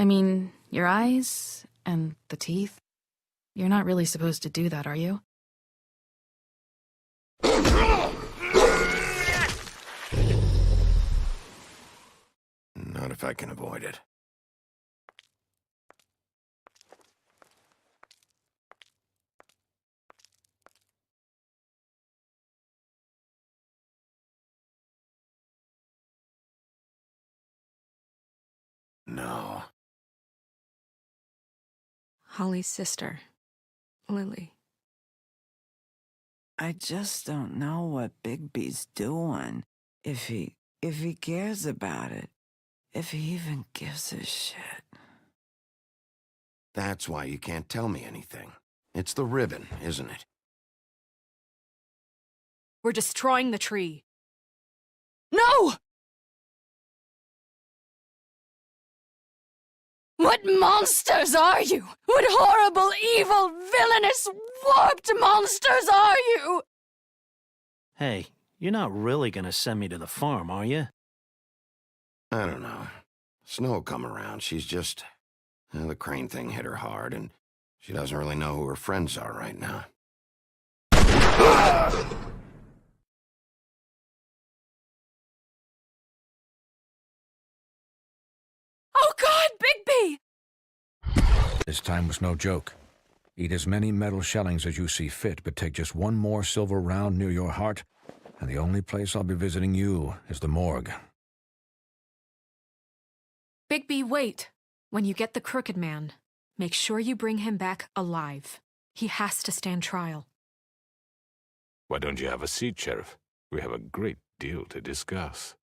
I mean, your eyes and the teeth. You're not really supposed to do that, are you? Not if I can avoid it. No. Holly's sister, Lily. I just don't know what Bigby's doing. If he cares about it. If he even gives a shit. That's why you can't tell me anything. It's the ribbon, isn't it? We're destroying the tree. No! What monsters are you? What horrible, evil, villainous, warped monsters are you? Hey, you're not really gonna send me to the farm, are you? I don't know. Snow come around, she's just... the crane thing hit her hard, and she doesn't really know who her friends are right now. Oh God, Bigby! This time was no joke. Eat as many metal shellings as you see fit, but take just one more silver round near your heart, and the only place I'll be visiting you is the morgue. Bigby, wait. When you get the Crooked Man, make sure you bring him back alive. He has to stand trial. Why don't you have a seat, Sheriff? We have a great deal to discuss.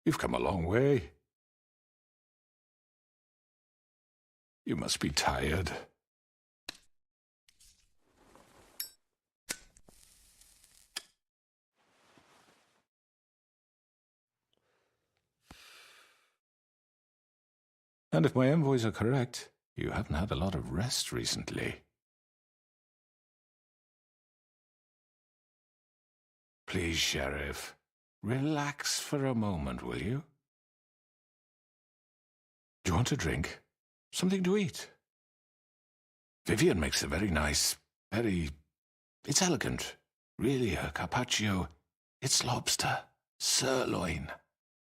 You've come a long way. You must be tired. And if my envoys are correct, you haven't had a lot of rest recently. Please, Sheriff, relax for a moment, will you? Do you want a drink? Something to eat? Vivian makes a very nice, it's elegant. Really, a carpaccio. It's lobster. Sirloin.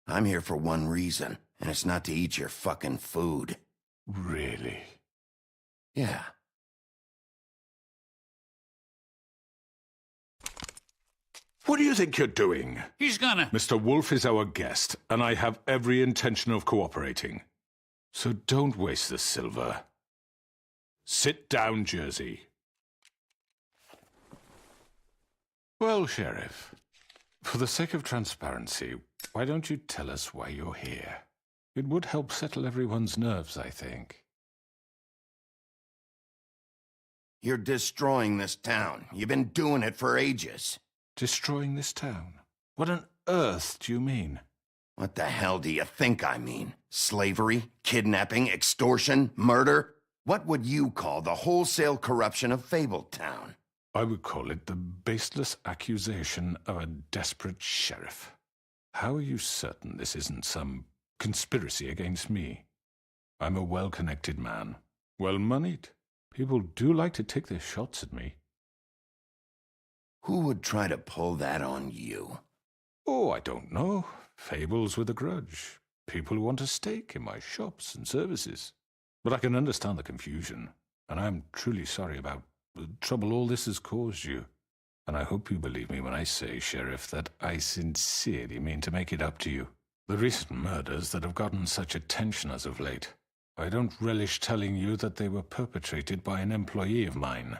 I'm here for one reason, and it's not to eat your fucking food. Really? Yeah. What do you think you're doing? He's gonna... Mr. Wolf is our guest, and I have every intention of cooperating. So don't waste the silver. Sit down, Jersey. Well, Sheriff, for the sake of transparency, why don't you tell us why you're here? It would help settle everyone's nerves, I think. You're destroying this town. You've been doing it for ages. Destroying this town? What on earth do you mean? What the hell do you think I mean? Slavery, kidnapping, extortion, murder? What would you call the wholesale corruption of Fabletown? I would call it the baseless accusation of a desperate sheriff. How are you certain this isn't some conspiracy against me? I'm a well-connected man, well-moneyed. People do like to take their shots at me. Who would try to pull that on you? Oh, I don't know. Fables with a grudge. People who want a stake in my shops and services. But I can understand the confusion, and I'm truly sorry about the trouble all this has caused you. And I hope you believe me when I say, Sheriff, that I sincerely mean to make it up to you. The recent murders that have gotten such attention as of late, I don't relish telling you that they were perpetrated by an employee of mine.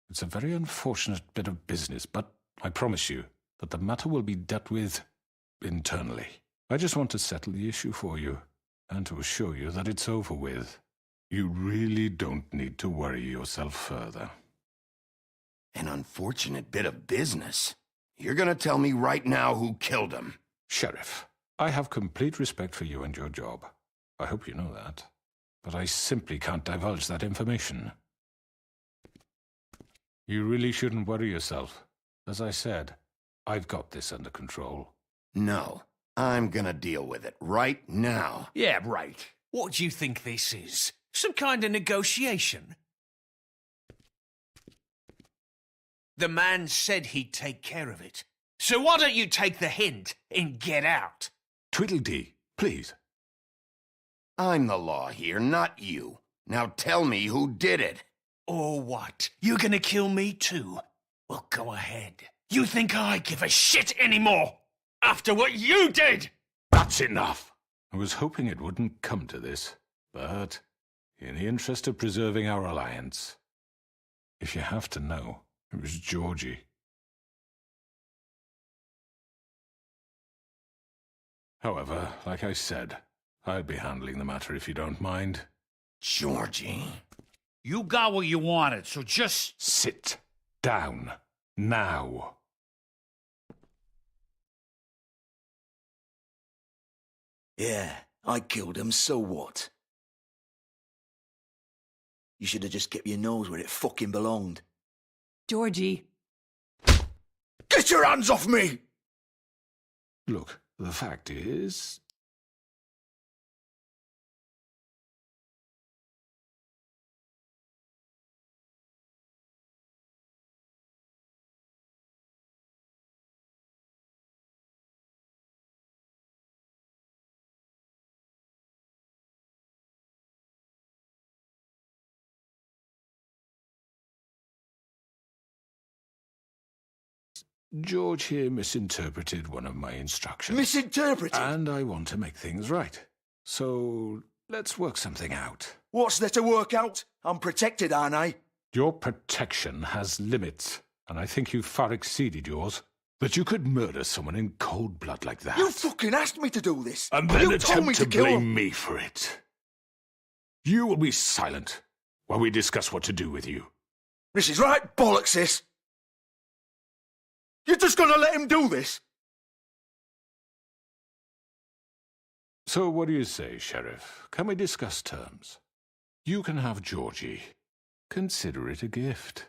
It's a very unfortunate bit of business, but I promise you that the matter will be dealt with internally. I just want to settle the issue for you, and to assure you that it's over with. You really don't need to worry yourself further. An unfortunate bit of business? You're gonna tell me right now who killed him? Sheriff, I have complete respect for you and your job. I hope you know that. But I simply can't divulge that information. You really shouldn't worry yourself. As I said, I've got this under control. No, I'm gonna deal with it right now. Yeah, right. What do you think this is? Some kind of negotiation? The man said he'd take care of it. So why don't you take the hint and get out? Tweedledee, please. I'm the law here, not you. Now tell me who did it. Or what? You're gonna kill me too? Well, go ahead. You think I give a shit anymore? After what you did? That's enough. I was hoping it wouldn't come to this, but in the interest of preserving our alliance, if you have to know, it was Georgie. However, like I said, I'll be handling the matter if you don't mind. Georgie? You got what you wanted, so just... Sit down. Now. Yeah, I killed him, so what? You should have just kept your nose where it fucking belonged. Georgie. Get your hands off me! Look, the fact is... George here misinterpreted one of my instructions. Misinterpreted? And I want to make things right. So, let's work something out. What's there to work out? I'm protected, aren't I? Your protection has limits, and I think you've far exceeded yours. But you could murder someone in cold blood like that. You fucking asked me to do this! And then you told me attempt to kill blame him. me for it. You will be silent while we discuss what to do with you. This is right bollocks, this! You're just gonna let him do this? So what do you say, Sheriff? Can we discuss terms? You can have Georgie. Consider it a gift,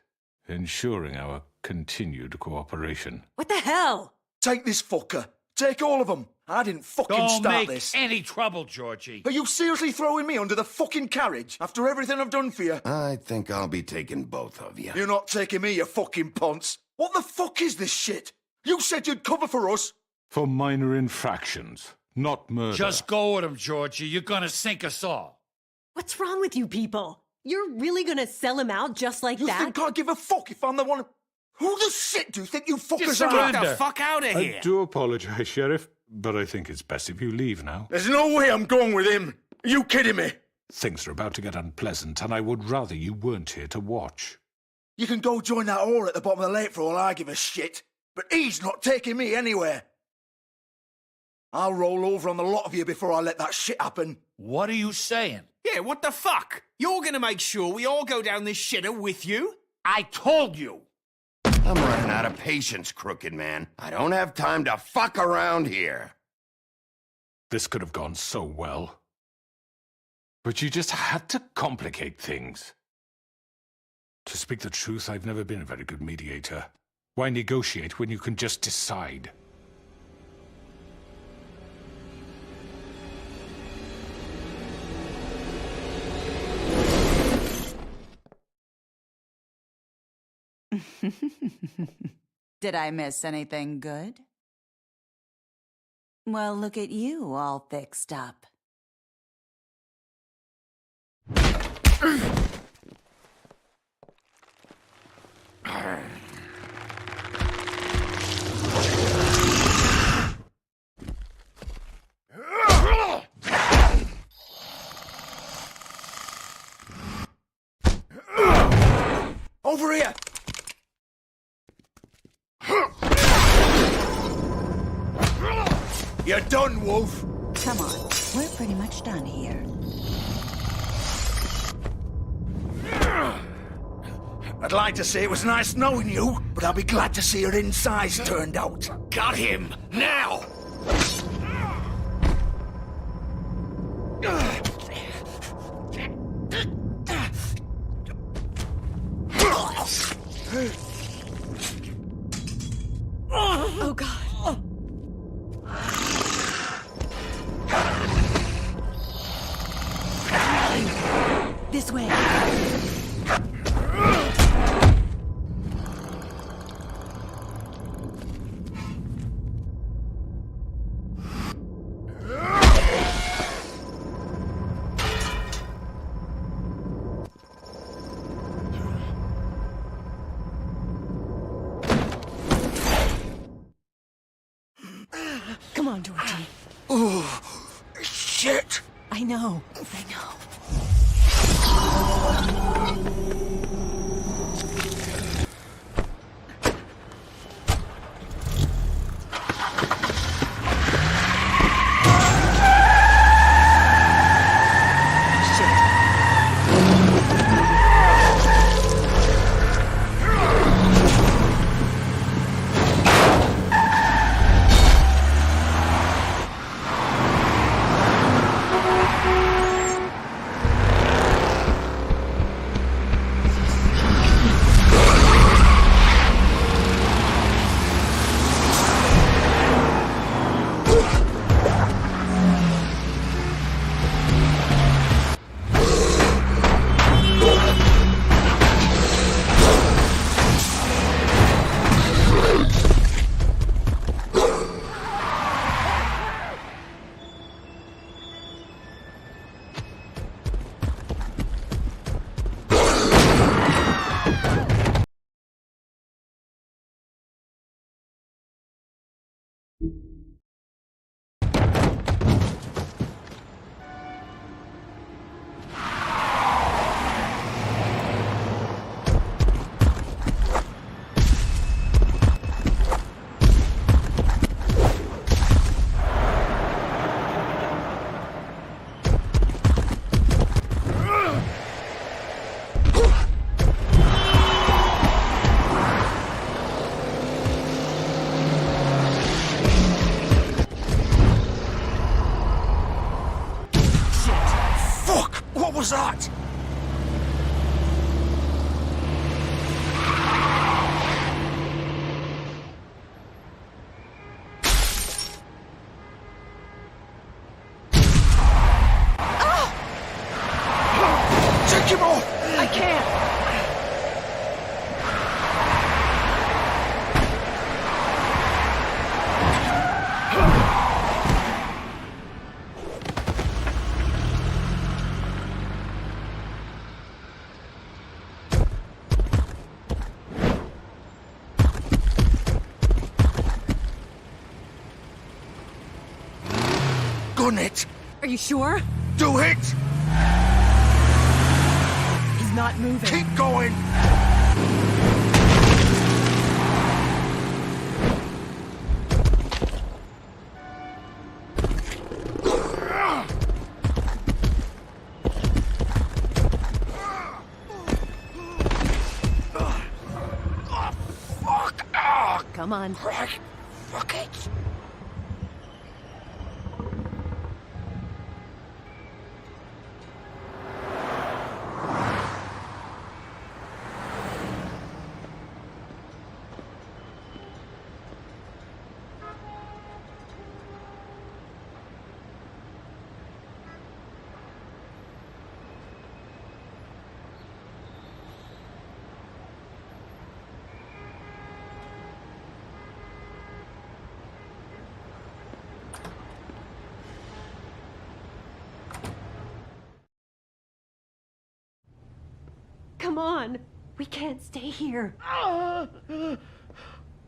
ensuring our continued cooperation. What the hell? Take this fucker. Take all of them. I didn't fucking Don't start make this. any trouble, Georgie. Are you seriously throwing me under the fucking carriage after everything I've done for you? I think I'll be taking both of you. You're not taking me, you fucking ponce. What the fuck is this shit? You said you'd cover for us. For minor infractions, not murder. Just go with him, Georgie. You're gonna sink us all. What's wrong with you people? You're really gonna sell him out just like You that? think I give a fuck if I'm the one... Who the shit do you think you fuckers Just are? surrender. Get the fuck out of here! I do apologize, Sheriff, but I think it's best if you leave now. There's no way I'm going with him. Are you kidding me? Things are about to get unpleasant, and I would rather you weren't here to watch. You can go join that whore at the bottom of the lake for all I give a shit. But he's not taking me anywhere. I'll roll over on the lot of you before I let that shit happen. What are you saying? Yeah, what the fuck? You're gonna make sure we all go down this shitter with you? I told you. I'm running out of patience, crooked man. I don't have time to fuck around here. This could have gone so well. But you just had to complicate things. To speak the truth, I've never been a very good mediator. Why negotiate when you can just decide? Did I miss anything good? Well, look at you, all fixed up. You're done, Wolf. Come on, we're pretty much done here. I'd like to say it was nice knowing you, but I'll be glad to see your insides turned out. Got him! Now! Oh, God. This way. Come on, Georgie. Oh, shit. I know. What was that? Take him off! I can't. Gun it! Are you sure? Do it! He's not moving. Keep going! Come on. Right. Fuck it. Come on. We can't stay here.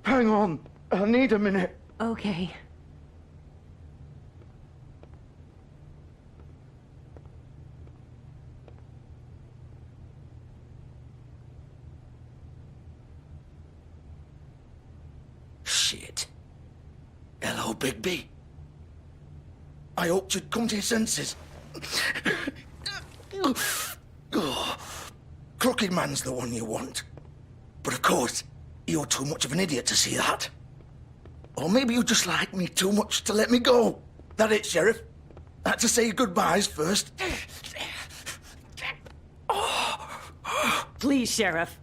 Hang on. I need a minute. Okay. Shit. Hello, Bigby. I hoped you'd come to your senses. Crooked Man's the one you want. But of course, you're too much of an idiot to see that. Or maybe you just like me too much to let me go. That it, Sheriff? I had to say goodbyes first. Please, Sheriff.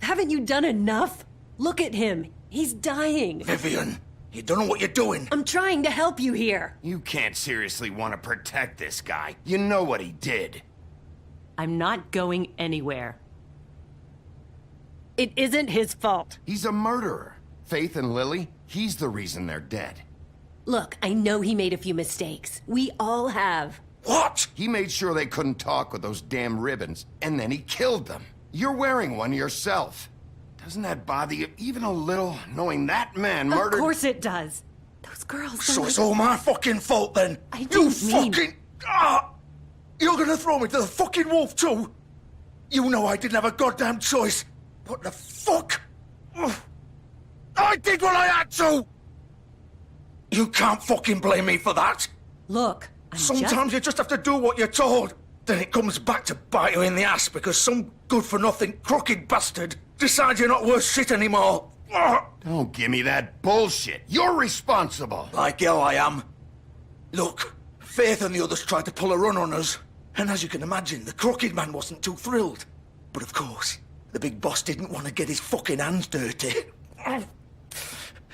Haven't you done enough? Look at him. He's dying. Vivian, you don't know what you're doing. I'm trying to help you here. You can't seriously want to protect this guy. You know what he did. I'm not going anywhere. It isn't his fault. He's a murderer. Faith and Lily, he's the reason they're dead. Look, I know he made a few mistakes. We all have. What? He made sure they couldn't talk with those damn ribbons, and then he killed them. You're wearing one yourself. Doesn't that bother you even a little, knowing that man murdered— Of course it does. Those girls— So it's all my fucking fault then? I didn't mean— fucking— You're gonna throw me to the fucking wolf too? You know I didn't have a goddamn choice. What the fuck? I did what I had to! You can't fucking blame me for that. Look, Sometimes you just have to do what you're told. Then it comes back to bite you in the ass because some good-for-nothing crooked bastard decides you're not worth shit anymore. Don't give me that bullshit. You're responsible. Like hell I am. Look, Faith and the others tried to pull a run on us. And as you can imagine, the Crooked Man wasn't too thrilled. But of course, the big boss didn't want to get his fucking hands dirty.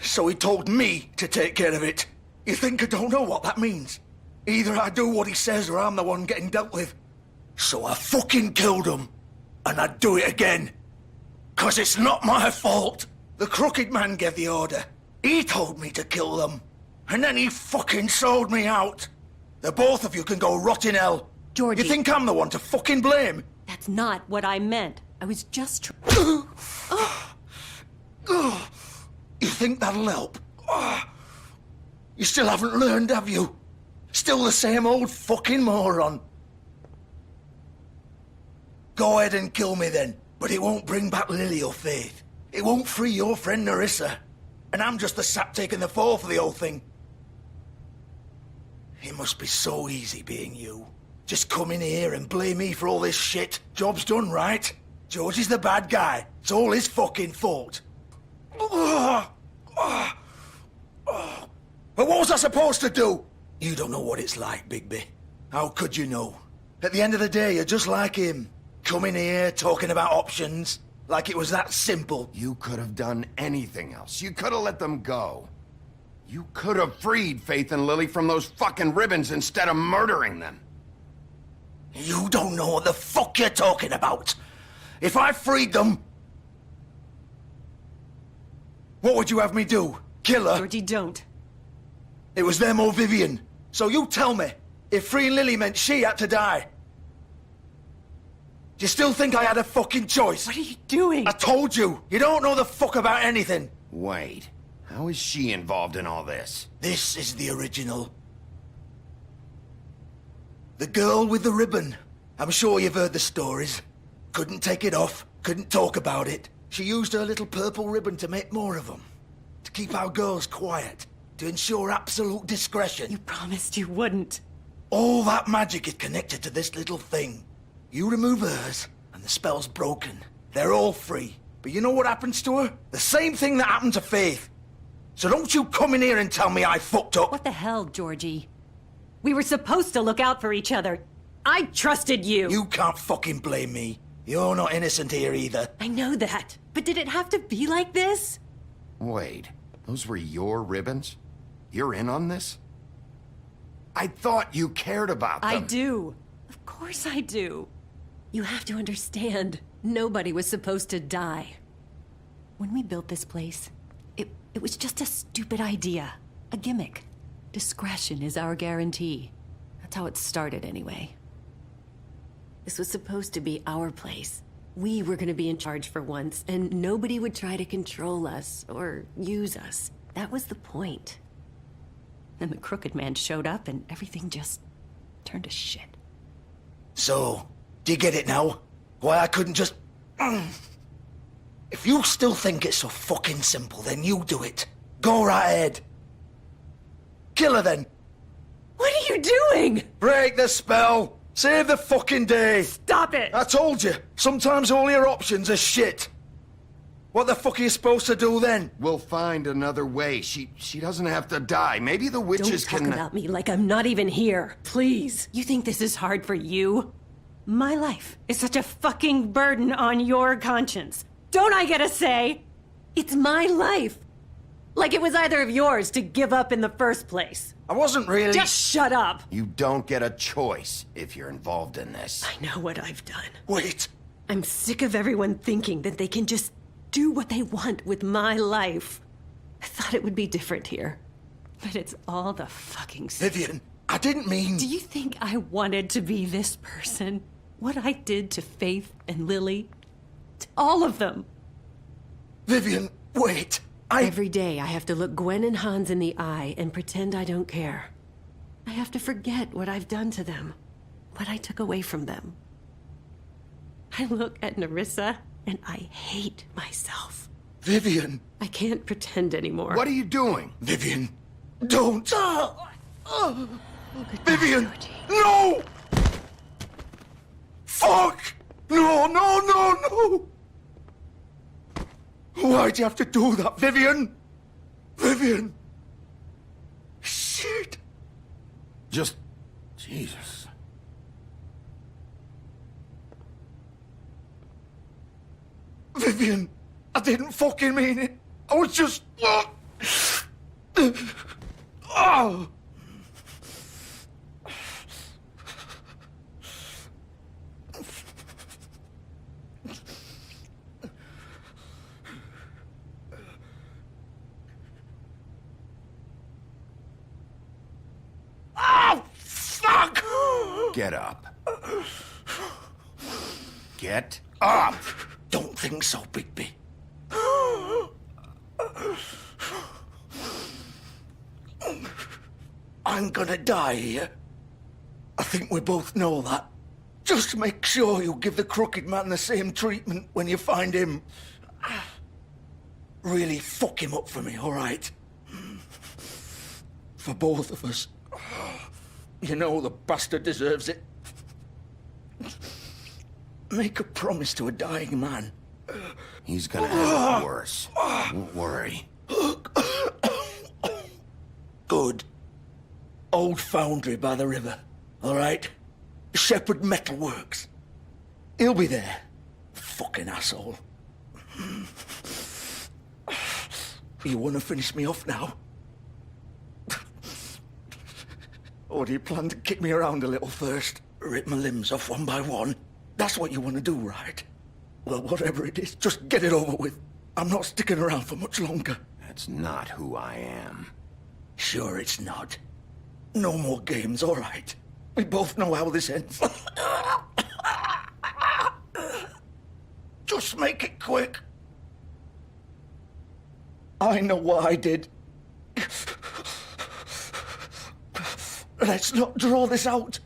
So he told me to take care of it. You think I don't know what that means? Either I do what he says or I'm the one getting dealt with. So I fucking killed him. And I'd do it again. 'Cause it's not my fault. The Crooked Man gave the order. He told me to kill them. And then he fucking sold me out. The both of you can go rot in hell. Georgie. You think I'm the one to fucking blame? That's not what I meant. I was just You think that'll help? You still haven't learned, have you? Still the same old fucking moron. Go ahead and kill me then, but it won't bring back Lily or Faith. It won't free your friend Nerissa. And I'm just the sap taking the fall for the whole thing. It must be so easy being you. Just come in here and blame me for all this shit. Job's done, right? George is the bad guy. It's all his fucking fault. But what was I supposed to do? You don't know what it's like, Bigby. How could you know? At the end of the day, you're just like him. Coming here, talking about options, like it was that simple. You could have done anything else. You could have let them go. You could have freed Faith and Lily from those fucking ribbons instead of murdering them. You don't know what the fuck you're talking about. If I freed them... What would you have me do? Kill her? Georgie, don't. It was them or Vivian. So you tell me, if freeing Lily meant she had to die. Do you still think I had a fucking choice? What are you doing? I told you, you don't know the fuck about anything. Wait, how is she involved in all this? This is the original. The girl with the ribbon. I'm sure you've heard the stories. Couldn't take it off, couldn't talk about it. She used her little purple ribbon to make more of them. To keep our girls quiet. To ensure absolute discretion. You promised you wouldn't. All that magic is connected to this little thing. You remove hers, and the spell's broken. They're all free. But you know what happens to her? The same thing that happened to Faith. So don't you come in here and tell me I fucked up. What the hell, Georgie? We were supposed to look out for each other. I trusted you. You can't fucking blame me. You're not innocent here either. I know that. But did it have to be like this? Wait, those were your ribbons? You're in on this? I thought you cared about them. I do. Of course I do. You have to understand, nobody was supposed to die. When we built this place, it was just a stupid idea. A gimmick. Discretion is our guarantee. That's how it started anyway. This was supposed to be our place. We were gonna be in charge for once, and nobody would try to control us or use us. That was the point. Then the Crooked Man showed up and everything just turned to shit. So, do you get it now? Why I couldn't just... If you still think it's so fucking simple, then you do it. Go right ahead. Kill her then. What are you doing? Break the spell! Save the fucking day! Stop it! I told you, sometimes all your options are shit. What the fuck are you supposed to do then? We'll find another way. She doesn't have to die. Maybe the witches Don't talk can... about me like I'm not even here. Please. You think this is hard for you? My life is such a fucking burden on your conscience. Don't I get a say? It's my life. Like it was either of yours to give up in the first place. I wasn't really... Just shut up. You don't get a choice if you're involved in this. I know what I've done. Wait. I'm sick of everyone thinking that they can just do what they want with my life. I thought it would be different here. But it's all the fucking same. Vivian, I didn't mean... Do you think I wanted to be this person? What I did to Faith and Lily? To all of them. Vivian, wait. Every day I have to look Gwen and Hans in the eye and pretend I don't care. I have to forget what I've done to them. What I took away from them. I look at Nerissa and I hate myself. Vivian. I can't pretend anymore. What are you doing? Vivian, don't. Vivian, no! Fuck! No, no, no, no! Why'd you have to do that, Vivian? Vivian! Shit! Just... Jesus. Vivian, I didn't fucking mean it. I was just... Oh! Oh, fuck! Get up. Get up! Don't think so, Bigby. I'm gonna die here. I think we both know that. Just make sure you give the crooked man the same treatment when you find him. Really fuck him up for me, all right? For both of us. You know the bastard deserves it. Make a promise to a dying man. He's gonna have it worse. Don't worry. Good. Old foundry by the river, all right? Shepherd Metalworks. He'll be there. Fucking asshole. You want to finish me off now? Or do you plan to kick me around a little first? Rip my limbs off one by one? That's what you want to do, right? Well, whatever it is, just get it over with. I'm not sticking around for much longer. That's not who I am. Sure it's not. No more games, all right? We both know how this ends. Just make it quick. I know what I did. Let's not draw this out.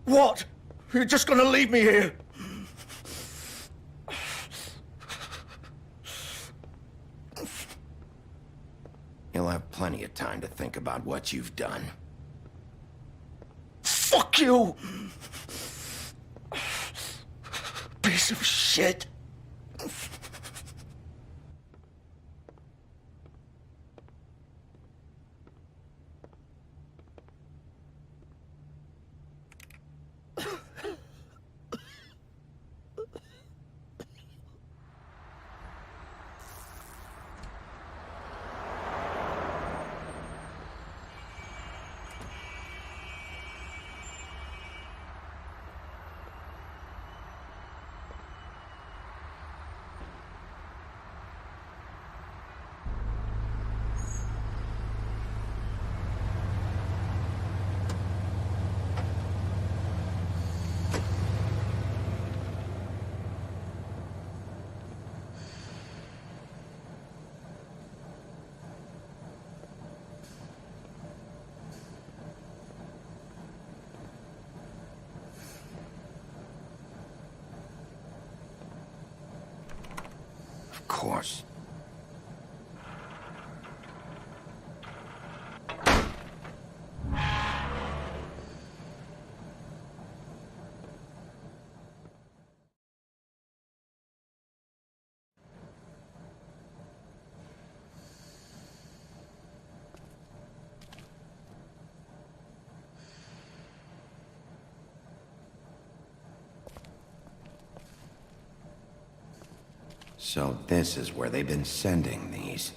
What? You're just gonna leave me here? You'll have plenty of time to think about what you've done. Fuck you! Piece of shit. course. So this is where they've been sending these.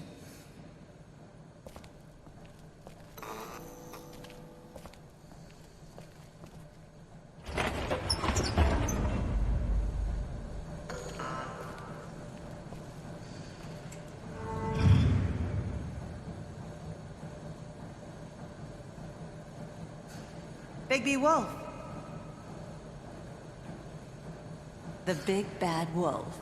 Bigby Wolf. The big bad wolf.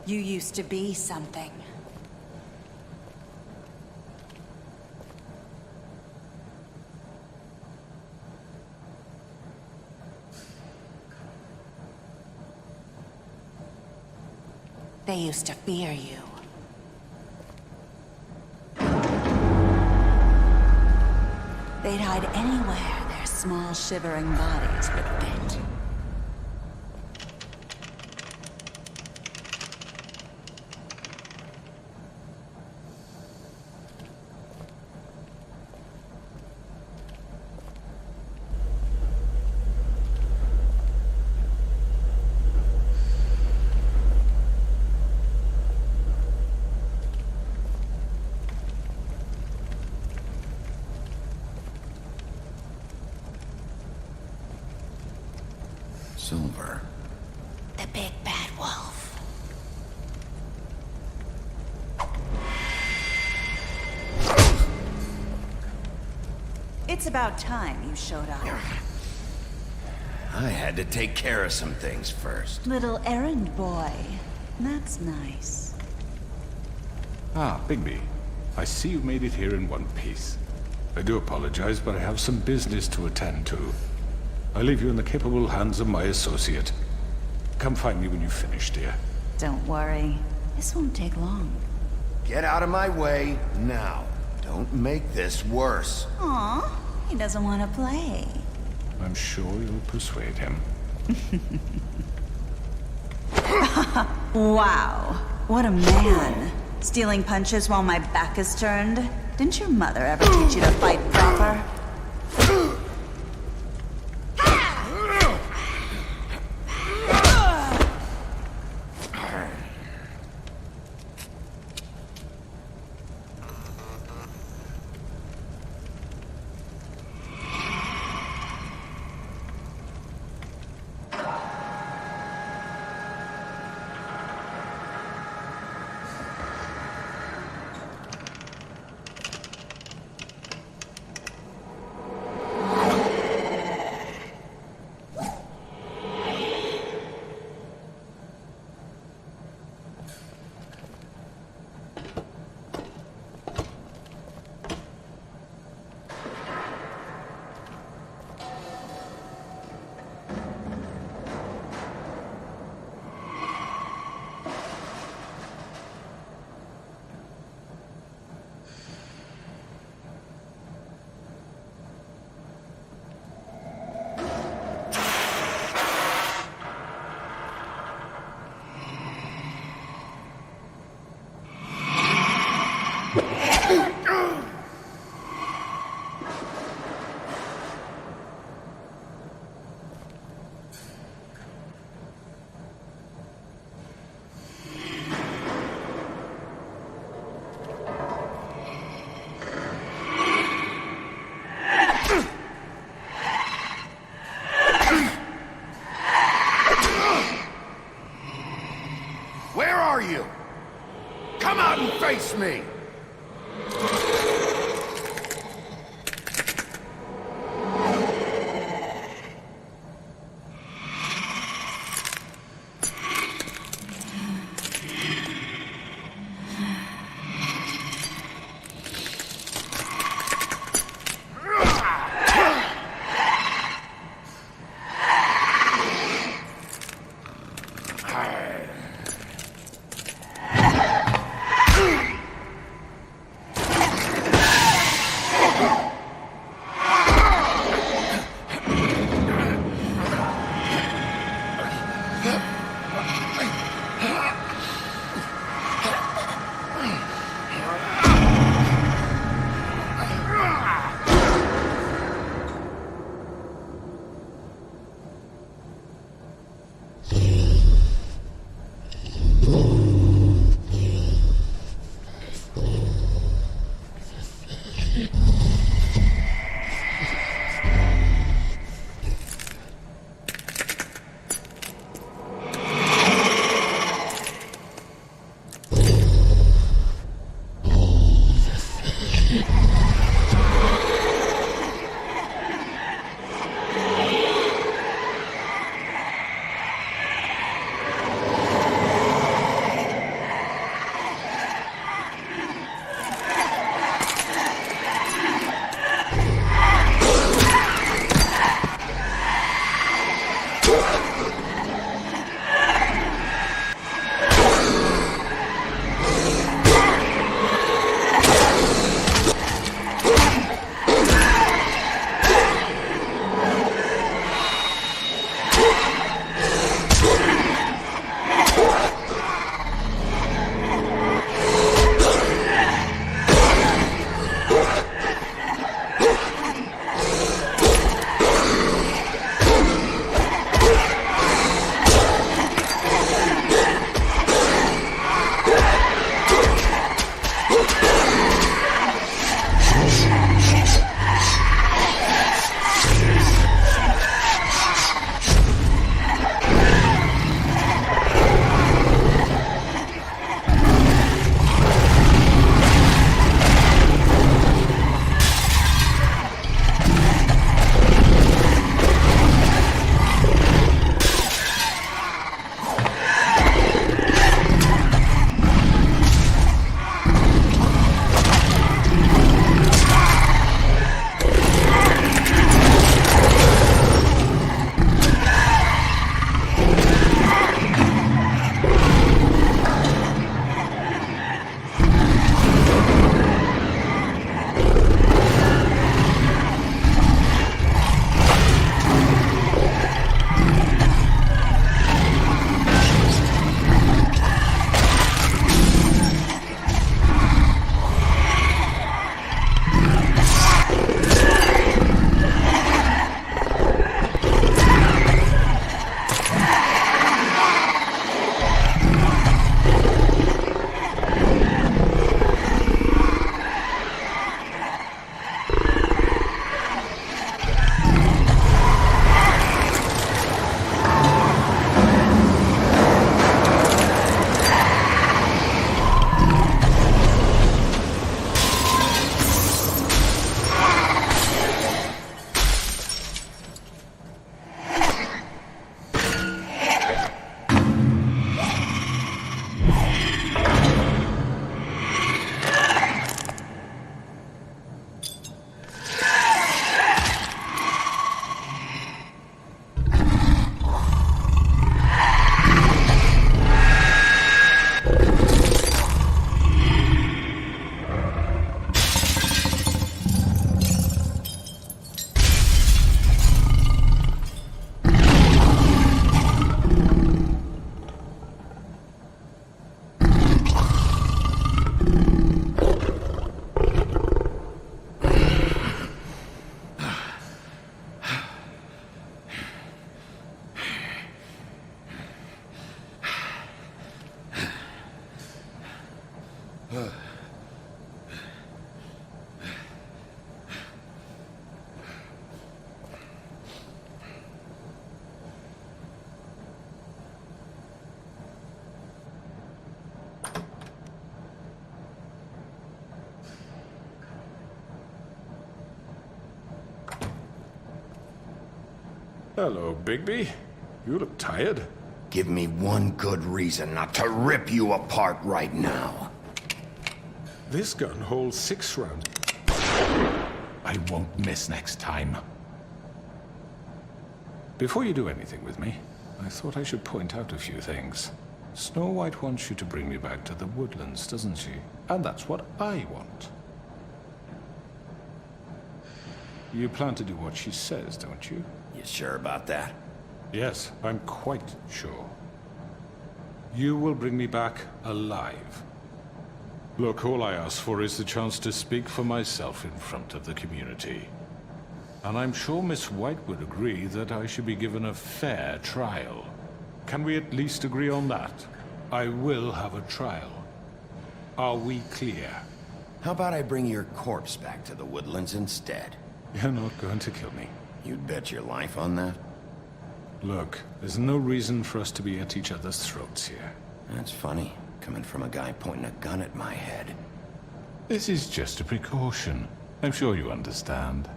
You used to be something. They used to fear you. They'd hide anywhere their small, shivering bodies would fit. Silver. The big bad wolf. It's about time you showed up. I had to take care of some things first. Little errand boy. That's nice. Ah, Bigby. I see you made it here in one piece. I do apologize, but I have some business to attend to. I leave you in the capable hands of my associate. Come find me when you've finished, dear. Don't worry. This won't take long. Get out of my way now. Don't make this worse. Aw, he doesn't want to play. I'm sure you'll persuade him. Wow, what a man. Stealing punches while my back is turned? Didn't your mother ever teach you to fight proper? Where are you? Come out and face me! Hello, Bigby. You look tired. Give me one good reason not to rip you apart right now. This gun holds 6 rounds. I won't miss next time. Before you do anything with me, I thought I should point out a few things. Snow White wants you to bring me back to the woodlands, doesn't she? And that's what I want. You plan to do what she says, don't you? You sure about that? Yes, I'm quite sure. You will bring me back alive. Look, all I ask for is the chance to speak for myself in front of the community. And I'm sure Miss White would agree that I should be given a fair trial. Can we at least agree on that? I will have a trial. Are we clear? How about I bring your corpse back to the woodlands instead? You're not going to kill me. You'd bet your life on that? Look, there's no reason for us to be at each other's throats here. That's funny, coming from a guy pointing a gun at my head. This is just a precaution. I'm sure you understand.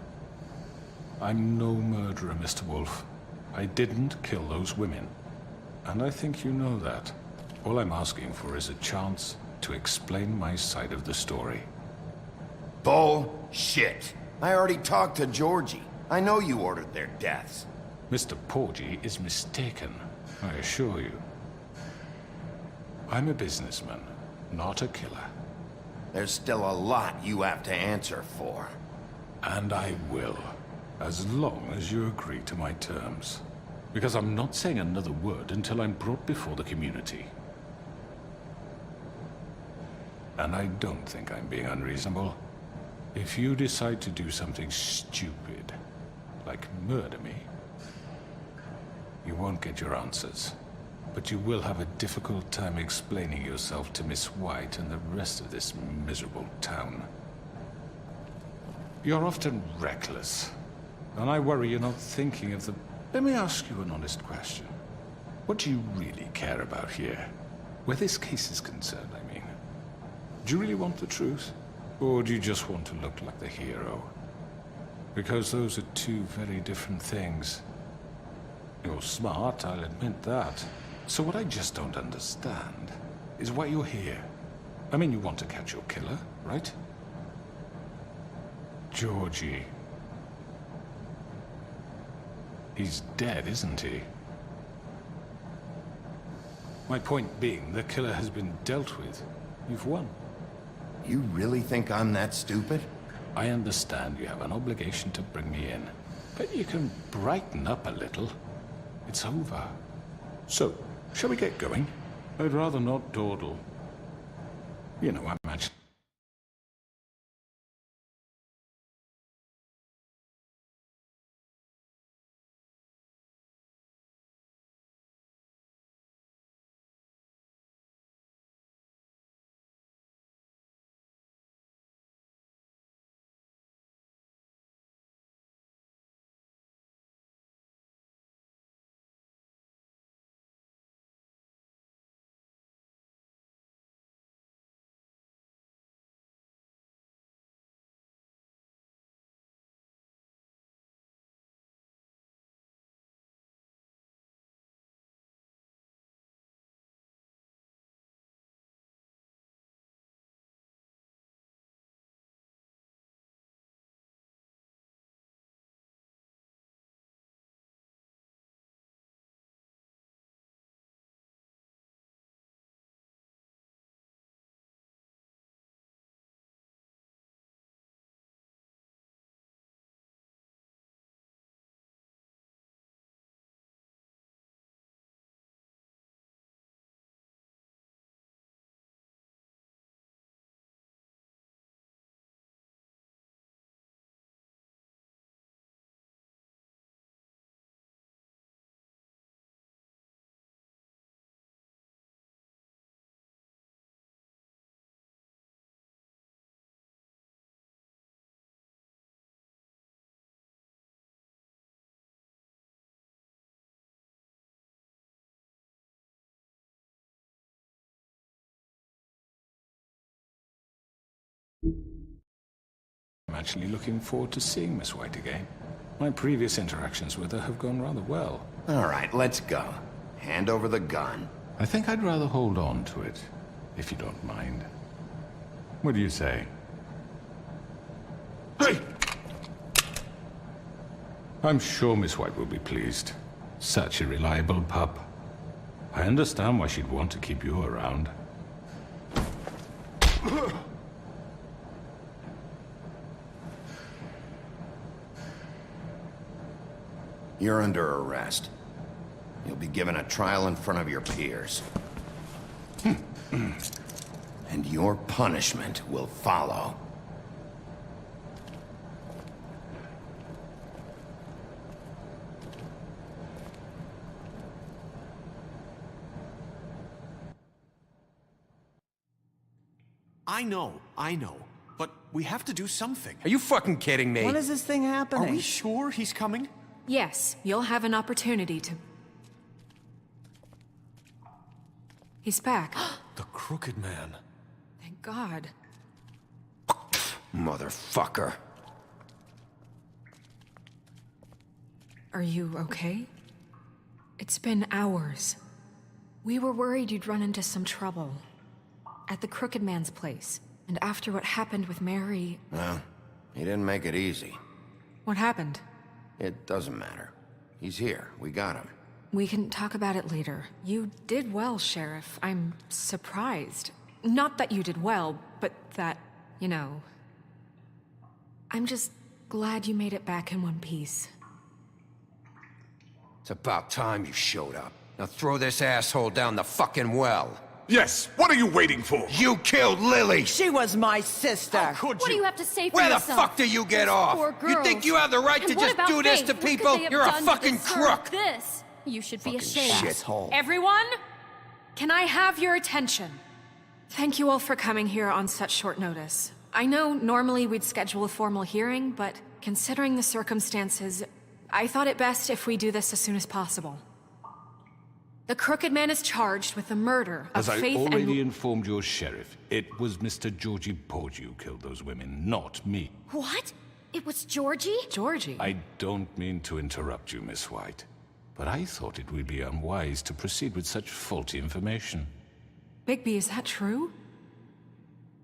I'm no murderer, Mr. Wolf. I didn't kill those women. And I think you know that. All I'm asking for is a chance to explain my side of the story. Bullshit! I already talked to Georgie. I know you ordered their deaths. Mr. Porgy is mistaken, I assure you. I'm a businessman, not a killer. There's still a lot you have to answer for. And I will, as long as you agree to my terms. Because I'm not saying another word until I'm brought before the community. And I don't think I'm being unreasonable. If you decide to do something stupid, like murder me, you won't get your answers. But you will have a difficult time explaining yourself to Miss White and the rest of this miserable town. You're often reckless, and I worry you're not thinking of the... Let me ask you an honest question. What do you really care about here? Where this case is concerned, I mean. Do you really want the truth? Or do you just want to look like the hero? Because those are two very different things. You're smart, I'll admit that. So what I just don't understand is why you're here. I mean, you want to catch your killer, right? Georgie. He's dead, isn't he? My point being, the killer has been dealt with. You've won. You really think I'm that stupid? I understand you have an obligation to bring me in, but you can brighten up a little. It's over. So, shall we get going? I'd rather not dawdle. You know, I'm actually... I'm actually looking forward to seeing Miss White again. My previous interactions with her have gone rather well. All right, let's go. Hand over the gun. I think I'd rather hold on to it, if you don't mind. What do you say? Hey! I'm sure Miss White will be pleased. Such a reliable pup. I understand why she'd want to keep you around. You're under arrest. You'll be given a trial in front of your peers. And your punishment will follow. I know. But we have to do something. Are you fucking kidding me? When is this thing happening? Are we sure he's coming? Yes, you'll have an opportunity to... He's back. The Crooked Man. Thank God. Motherfucker. Are you okay? It's been hours. We were worried you'd run into some trouble. At the Crooked Man's place. And after what happened with Mary... Well, he didn't make it easy. What happened? It doesn't matter. He's here. We got him. We can talk about it later. You did well, Sheriff. I'm surprised. Not that you did well, but that, you know... I'm just glad you made it back in one piece. It's about time you showed up. Now throw this asshole down the fucking well. Yes, what are you waiting for? You killed Lily! She was my sister. Could What do you have to say for Where the yourself? fuck do you get Those off? poor You think girls. you have the right And to what just about do this Faith? to What could people? they have You're a done to fucking deserve crook! This. You should be ashamed. Shithole. Everyone? Can I have your attention? Thank you all for coming here on such short notice. I know normally we'd schedule a formal hearing, but considering the circumstances, I thought it best if we do this as soon as possible. The Crooked Man is charged with the murder of As I Faith already and... informed your sheriff, it was Mr. Georgie Porgy who killed those women, not me. What? It was Georgie? Georgie? I don't mean to interrupt you, Miss White, but I thought it would be unwise to proceed with such faulty information. Bigby, is that true?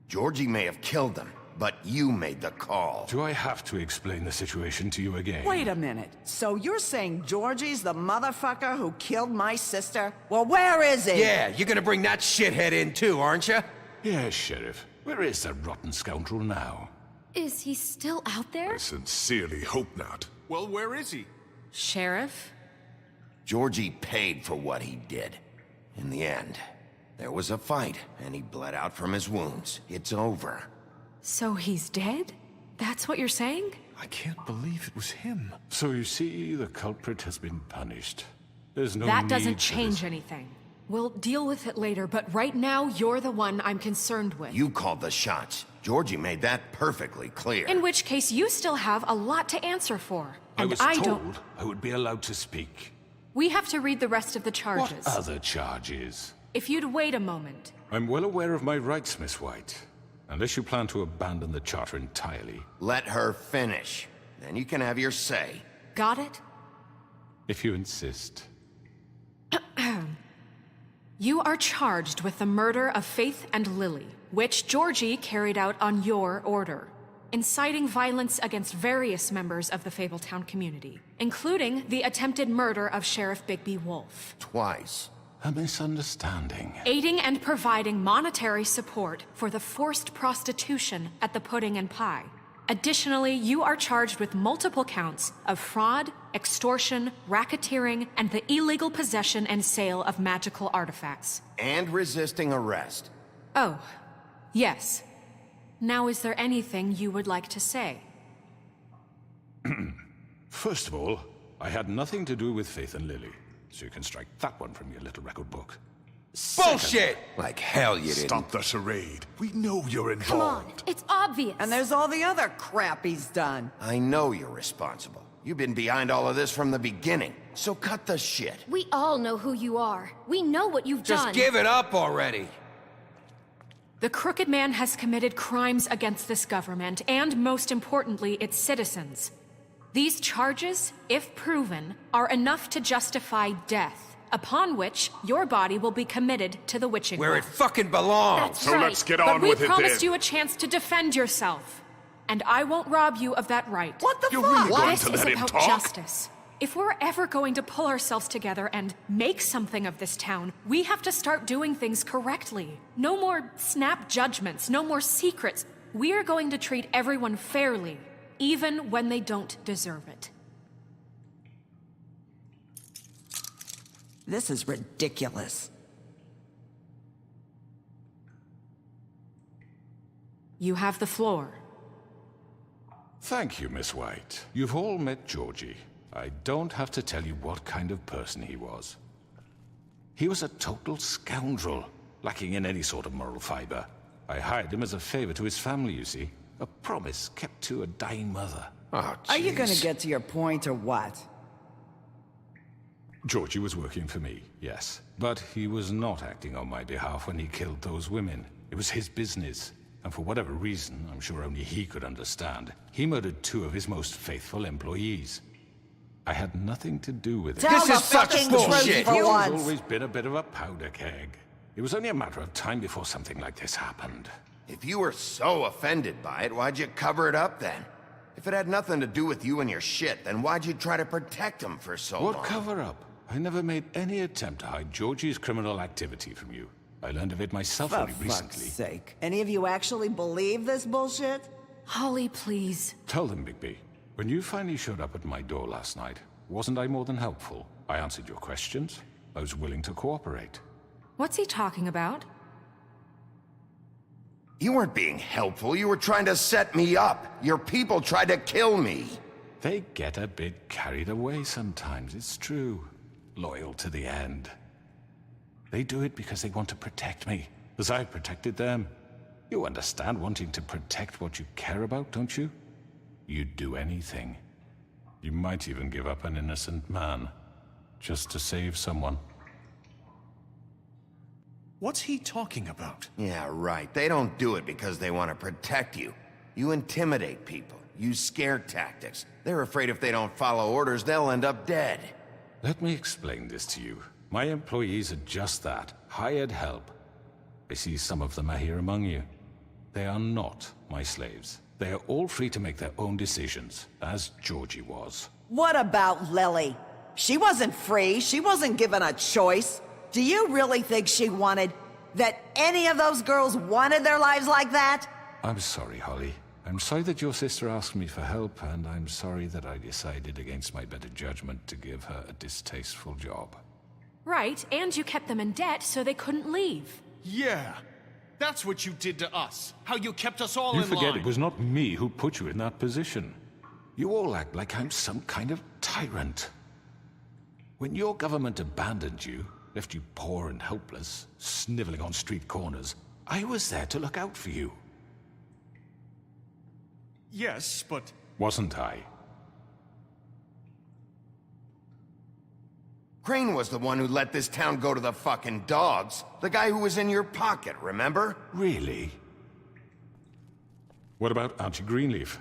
Georgie may have killed them, but you made the call. Do I have to explain the situation to you again? Wait a minute. So you're saying Georgie's the motherfucker who killed my sister? Well, where is he? Yeah, you're gonna bring that shithead in too, aren't you? Yes, Sheriff. Where is that rotten scoundrel now? Is he still out there? I sincerely hope not. Well, where is he? Sheriff? Georgie paid for what he did. In the end, there was a fight, and he bled out from his wounds. It's over. So he's dead? That's what you're saying? I can't believe it was him. So you see, the culprit has been punished. There's no That need doesn't for change this. anything. We'll deal with it later, but right now, you're the one I'm concerned with. You called the shots. Georgie made that perfectly clear. In which case, you still have a lot to answer for. I And was don't... told I would be allowed to speak. We have to read the rest of the charges. What other charges? If you'd wait a moment. I'm well aware of my rights, Miss White. Unless you plan to abandon the charter entirely. Let her finish. Then you can have your say. Got it? If you insist. You are charged with the murder of Faith and Lily, which Georgie carried out on your order, inciting violence against various members of the Fabletown community, including the attempted murder of Sheriff Bigby Wolf. Twice. A misunderstanding. Aiding and providing monetary support for the forced prostitution at the Pudding and Pie. Additionally, you are charged with multiple counts of fraud, extortion, racketeering, and the illegal possession and sale of magical artifacts. And resisting arrest. Oh, yes. Now, is there anything you would like to say? First of all, I had nothing to do with Faith and Lily, so you can strike that one from your little record book. Bullshit! Like hell you didn't. Stop the charade. We know you're Come on, involved. it's obvious. And there's all the other crap he's done. I know you're responsible. You've been behind all of this from the beginning. So cut the shit. We all know who you are. We know what you've Just done. give it up already. The Crooked Man has committed crimes against this government, and most importantly, its citizens. These charges, if proven, are enough to justify death, upon which your body will be committed to the witching Where well. it fucking belongs! That's So right. let's get but on with it we promised then. you a chance to defend yourself. And I won't rob you of that right. What the You're fuck? really going This to is let him about talk? justice. If we're ever going to pull ourselves together and make something of this town, we have to start doing things correctly. No more snap judgments, no more secrets. We're going to treat everyone fairly, even when they don't deserve it. This is ridiculous. You have the floor. Thank you, Miss White. You've all met Georgie. I don't have to tell you what kind of person he was. He was a total scoundrel, lacking in any sort of moral fiber. I hired him as a favor to his family, you see. A promise kept to a dying mother. Oh, Are you jeez. gonna get to your point or what? Georgie was working for me, yes. But he was not acting on my behalf when he killed those women. It was his business. And for whatever reason, I'm sure only he could understand, he murdered 2 of his most faithful employees. I had nothing to do with it. Tell This is such bullshit! Georgie's always been a bit of a powder keg. It was only a matter of time before something like this happened. If you were so offended by it, why'd you cover it up then? If it had nothing to do with you and your shit, then why'd you try to protect him for so long? What cover up? I never made any attempt to hide Georgie's criminal activity from you. I learned of it myself For only fuck's recently. sake. Any of you actually believe this bullshit? Holly, please. Tell them, Bigby. When you finally showed up at my door last night, wasn't I more than helpful? I answered your questions. I was willing to cooperate. What's he talking about? You weren't being helpful. You were trying to set me up. Your people tried to kill me. They get a bit carried away sometimes, it's true. Loyal to the end. They do it because they want to protect me, as I've protected them. You understand wanting to protect what you care about, don't you? You'd do anything. You might even give up an innocent man, just to save someone. What's he talking about? Yeah, right. They don't do it because they want to protect you. You intimidate people, use scare tactics. They're afraid if they don't follow orders, they'll end up dead. Let me explain this to you. My employees are just that, hired help. I see some of them are here among you. They are not my slaves. They are all free to make their own decisions, as Georgie was. What about Lily? She wasn't free. She wasn't given a choice. Do you really think she wanted... that any of those girls wanted their lives like that? I'm sorry, Holly. I'm sorry that your sister asked me for help, and I'm sorry that I decided against my better judgment to give her a distasteful job. Right, and you kept them in debt so they couldn't leave. Yeah. That's what you did to us. How you kept us all You in forget line. it was not me who put you in that position. You all act like I'm some kind of tyrant. When your government abandoned you, left you poor and helpless, sniveling on street corners, I was there to look out for you. Yes, but... Wasn't I? Crane was the one who let this town go to the fucking dogs. The guy who was in your pocket, remember? Really? What about Auntie Greenleaf?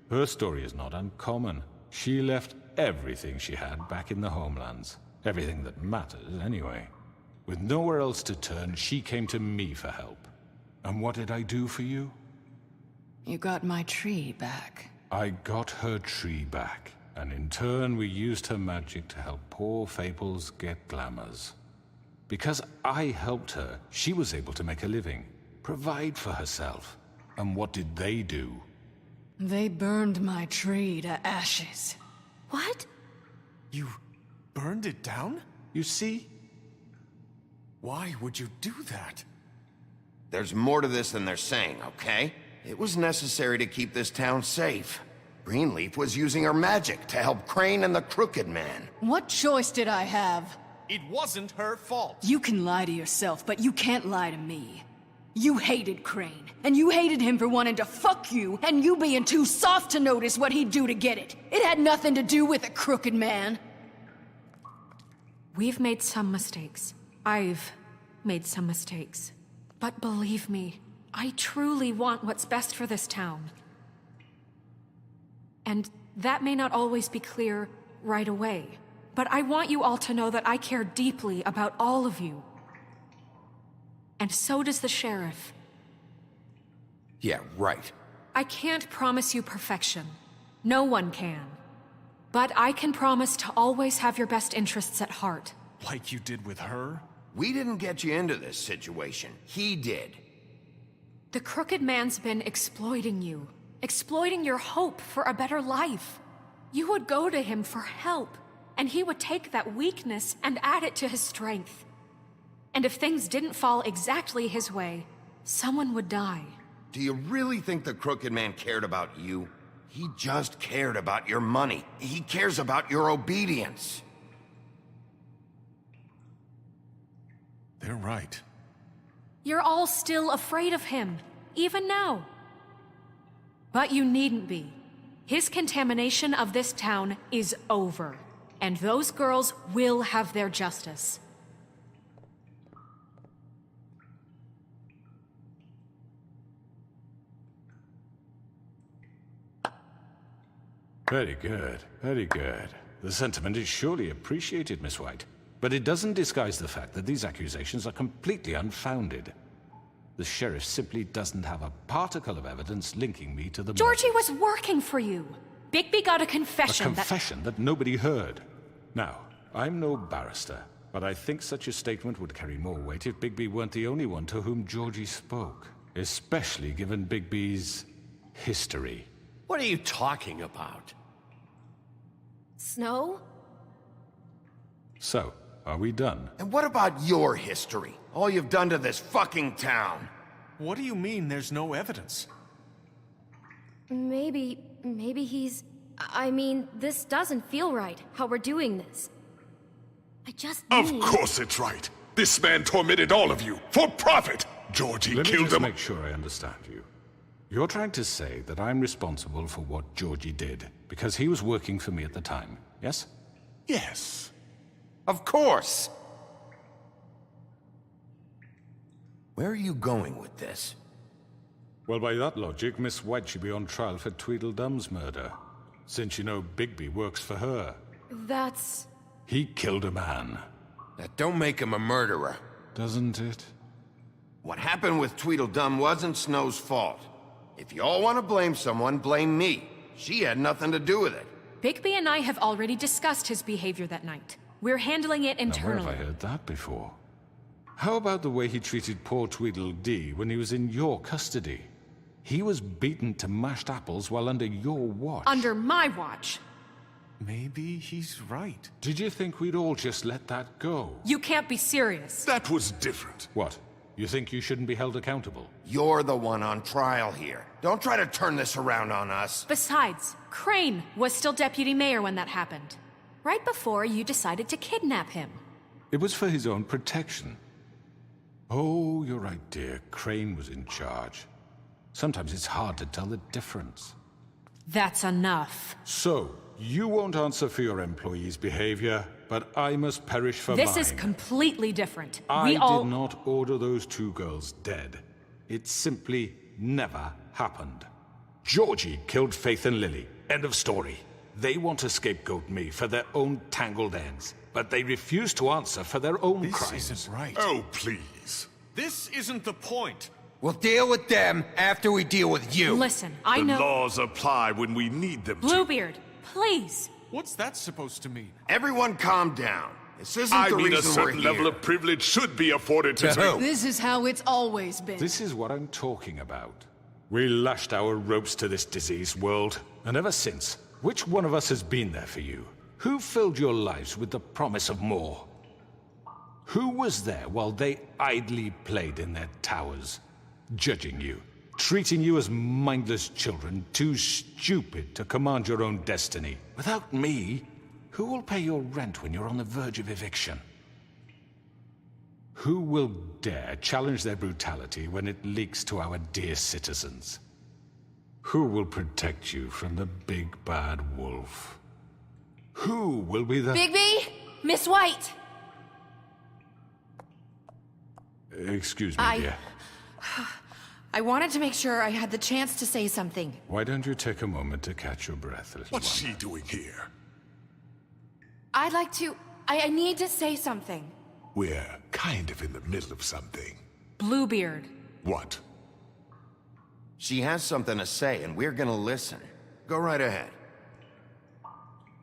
Her story is not uncommon. She left everything she had back in the homelands. Everything that mattered, anyway. With nowhere else to turn, she came to me for help. And what did I do for you? You got my tree back. I got her tree back, and in turn we used her magic to help poor Fables get glamours. Because I helped her, she was able to make a living, provide for herself. And what did they do? They burned my tree to ashes. What? You burned it down? You see? Why would you do that? There's more to this than they're saying, okay? It was necessary to keep this town safe. Greenleaf was using her magic to help Crane and the Crooked Man. What choice did I have? It wasn't her fault. You can lie to yourself, but you can't lie to me. You hated Crane, and you hated him for wanting to fuck you, and you being too soft to notice what he'd do to get it. It had nothing to do with a Crooked Man. We've made some mistakes. I've made some mistakes. But believe me, I truly want what's best for this town. And That may not always be clear right away, but I want you all to know that I care deeply about all of you. And so does the sheriff. Yeah, right. I can't promise you perfection. No one can. But I can promise to always have your best interests at heart. Like you did with her? We didn't get you into this situation. He did. The crooked man's been exploiting you. Exploiting your hope for a better life. You would go to him for help, and he would take that weakness and add it to his strength. And if things didn't fall exactly his way, someone would die. Do you really think the crooked man cared about you? He just cared about your money. He cares about your obedience. They're right. You're all still afraid of him, even now. But you needn't be. His contamination of this town is over, and those girls will have their justice. Very good, very good. The sentiment is surely appreciated, Miss White. But it doesn't disguise the fact that these accusations are completely unfounded. The sheriff simply doesn't have a particle of evidence linking me to the Georgie murders. was working for you. Bigby got a confession. A confession that nobody heard. Now, I'm no barrister, but I think such a statement would carry more weight if Bigby weren't the only one to whom Georgie spoke. Especially given Bigby's history. What are you talking about? Snow? So, are we done? And what about your history? All you've done to this fucking town? What do you mean there's no evidence? Maybe he's... I mean, this doesn't feel right, how we're doing this. I just Of need... course it's right. This man tormented all of you, for profit! Georgie Let me killed just him. make sure I understand you. You're trying to say that I'm responsible for what Georgie did, because he was working for me at the time, yes? Yes. Of course! Where are you going with this? Well, by that logic, Miss White should be on trial for Tweedledum's murder, since you know Bigby works for her. That's... He killed a man. That don't make him a murderer. Doesn't it? What happened with Tweedledum wasn't Snow's fault. If you all want to blame someone, blame me. She had nothing to do with it. Bigby and I have already discussed his behavior that night. We're handling it Now, internally. where have I heard that before? How about the way he treated poor Tweedledee when he was in your custody? He was beaten to mashed apples while under your watch. Under my watch. Maybe he's right. Did you think we'd all just let that go? You can't be serious. That was different. What? You think you shouldn't be held accountable? You're the one on trial here. Don't try to turn this around on us. Besides, Crane was still deputy mayor when that happened. Right before you decided to kidnap him. It was for his own protection. Oh, you're right, dear. Crane was in charge. Sometimes it's hard to tell the difference. That's enough. So, you won't answer for your employees' behavior, but I must perish for mine. This is completely different. I We all... did not order those two girls dead. It simply never happened. Georgie killed Faith and Lily. End of story. They want to scapegoat me for their own tangled ends, but they refuse to answer for their own crimes. This isn't right. Oh, please. This isn't the point. We'll deal with them after we deal with you. Listen, I The know... laws apply when we need them to. Bluebeard, please. What's that supposed to mean? Everyone calm down. This isn't I the mean, a reason we're certain here. level of privilege should be afforded to me. This is how it's always been. This is what I'm talking about. We lashed our ropes to this diseased world, and ever since, which one of us has been there for you? Who filled your lives with the promise of more? Who was there while they idly played in their towers, judging you, treating you as mindless children, too stupid to command your own destiny? Without me, who will pay your rent when you're on the verge of eviction? Who will dare challenge their brutality when it leaks to our dear citizens? Who will protect you from the big bad wolf? Who will be the... Bigby? Miss White! Excuse me, dear. I wanted to make sure I had the chance to say something. Why don't you take a moment to catch your breath, little What's one? she doing here? I'd like to... I need to say something. We're kind of in the middle of something. Bluebeard. What? She has something to say, and we're gonna listen. Go right ahead.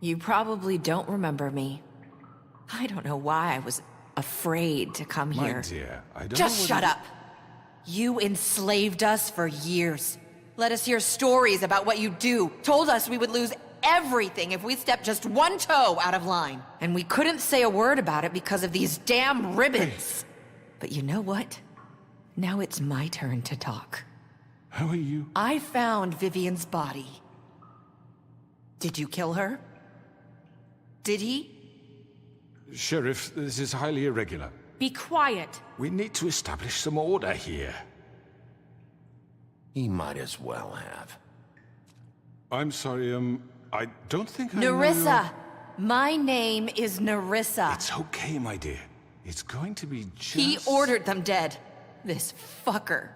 You probably don't remember me. I don't know why I was afraid to come My here. dear, I don't Just know shut whether- up. You enslaved us for years. Let us hear stories about what you do. Told us we would lose everything if we stepped just one toe out of line. And we couldn't say a word about it because of these damn ribbons. But you know what? Now it's my turn to talk. How are you? I found Vivian's body. Did you kill her? Did he? Sheriff, this is highly irregular. Be quiet. We need to establish some order here. He might as well have. I'm sorry, I don't think I know Nerissa! your- My name is Nerissa. It's okay, my dear. It's going to be just... He ordered them dead. This fucker.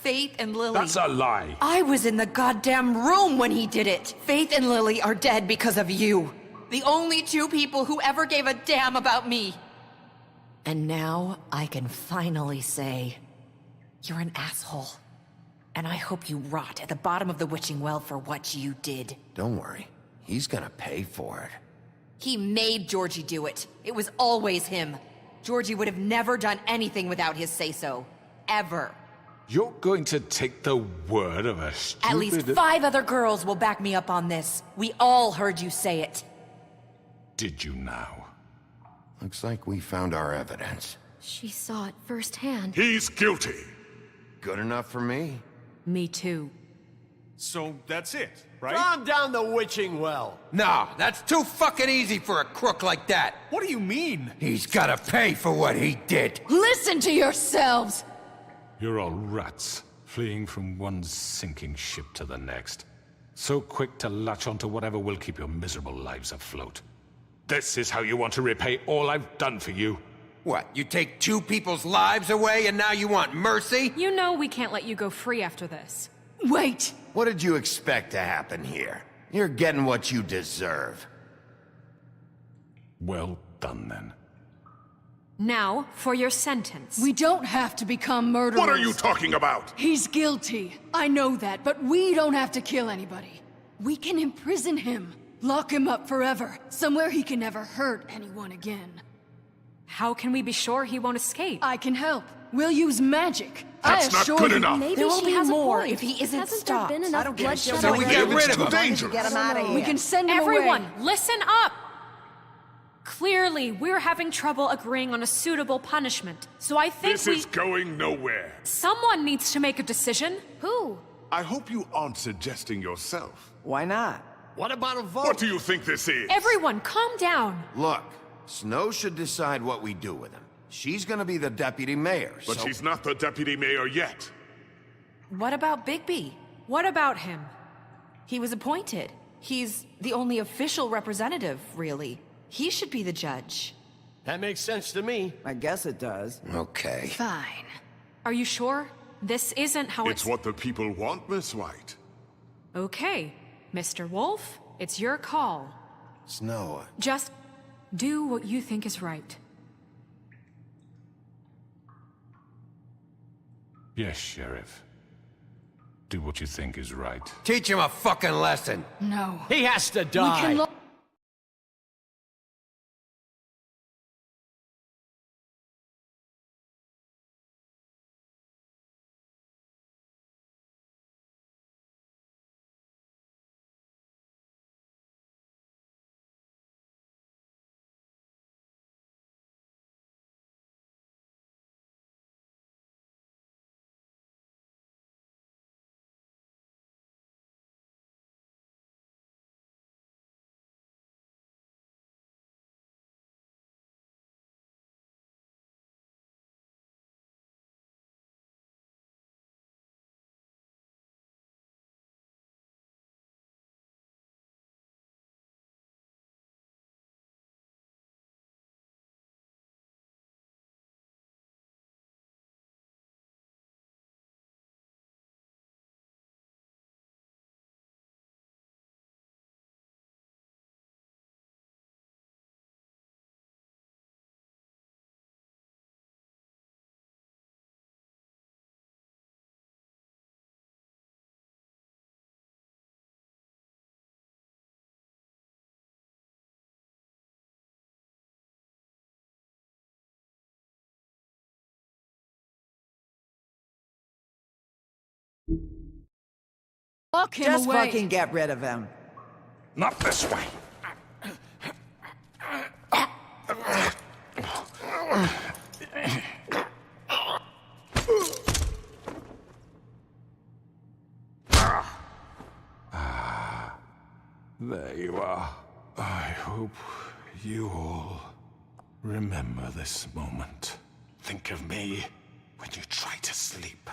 Faith and Lily. That's a lie. I was in the goddamn room when he did it. Faith and Lily are dead because of you. The only two people who ever gave a damn about me. And now I can finally say, you're an asshole. And I hope you rot at the bottom of the witching well for what you did. Don't worry. He's gonna pay for it. He made Georgie do it. It was always him. Georgie would have never done anything without his say-so. Ever. You're going to take the word of a stupid... At least 5 other girls will back me up on this. We all heard you say it. Did you now? Looks like we found our evidence. She saw it firsthand. He's guilty. Good enough for me. Me too. So that's it, right? Calm down the witching well. No, that's too fucking easy for a crook like that. What do you mean? He's gotta pay for what he did. Listen to yourselves! You're all rats, fleeing from one sinking ship to the next. So quick to latch onto whatever will keep your miserable lives afloat. This is how you want to repay all I've done for you? What, you take 2 people's lives away and now you want mercy? You know we can't let you go free after this. Wait! What did you expect to happen here? You're getting what you deserve. Well done, then. Now, for your sentence. We don't have to become murderers. What are you talking about? He's guilty. I know that, but we don't have to kill anybody. We can imprison him. Lock him up forever. Somewhere he can never hurt anyone again. How can we be sure he won't escape? I can help. We'll use magic. That's I not assure good you. enough. Maybe There will she be has more a point. if he isn't Hasn't stopped. there been enough I don't give a bloodshed shit. So we already? get rid of It's him. too dangerous. Get him out of here. We can send him Everyone, away. listen up! Clearly, we're having trouble agreeing on a suitable punishment. So I think This is going nowhere. someone needs to make a decision. Who? I hope you aren't suggesting yourself. Why not? What about a vote? What do you think this is? Everyone, calm down. Look, Snow should decide what we do with him. She's gonna be the deputy mayor, But so... she's not the deputy mayor yet. What about Bigby? What about him? He was appointed. He's the only official representative, really. He should be the judge. That makes sense to me. I guess it does. Okay. Fine. Are you sure? This isn't how It's what the people want, Miss White. Okay, Mr. Wolf, it's your call. Snow, Just do what you think is right. Yes, Sheriff. Do what you think is right. Teach him a fucking lesson. No. He has to We die. can Lock him Just away. fucking get rid of him. Not this way. There you are. I hope you all remember this moment. Think of me when you try to sleep.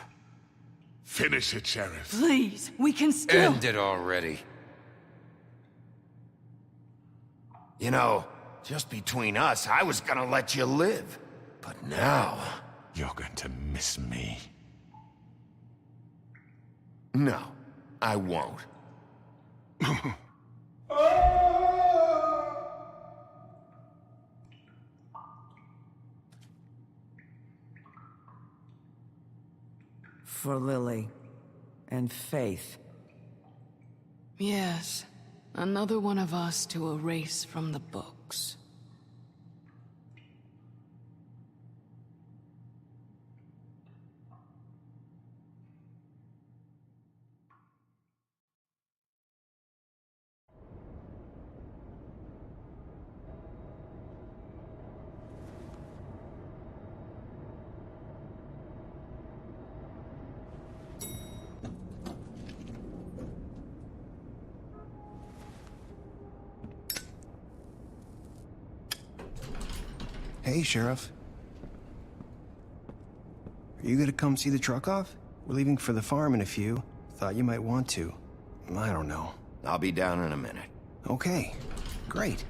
Finish it, Sheriff. Please, we can still... End it already. You know, just between us, I was gonna let you live. But now... You're going to miss me. No, I won't. For Lily. And Faith. Yes, another one of us to erase from the books. Hey, Sheriff. Are you gonna come see the truck off? We're leaving for the farm in a few. Thought you might want to. I don't know. I'll be down in a minute. Okay, great.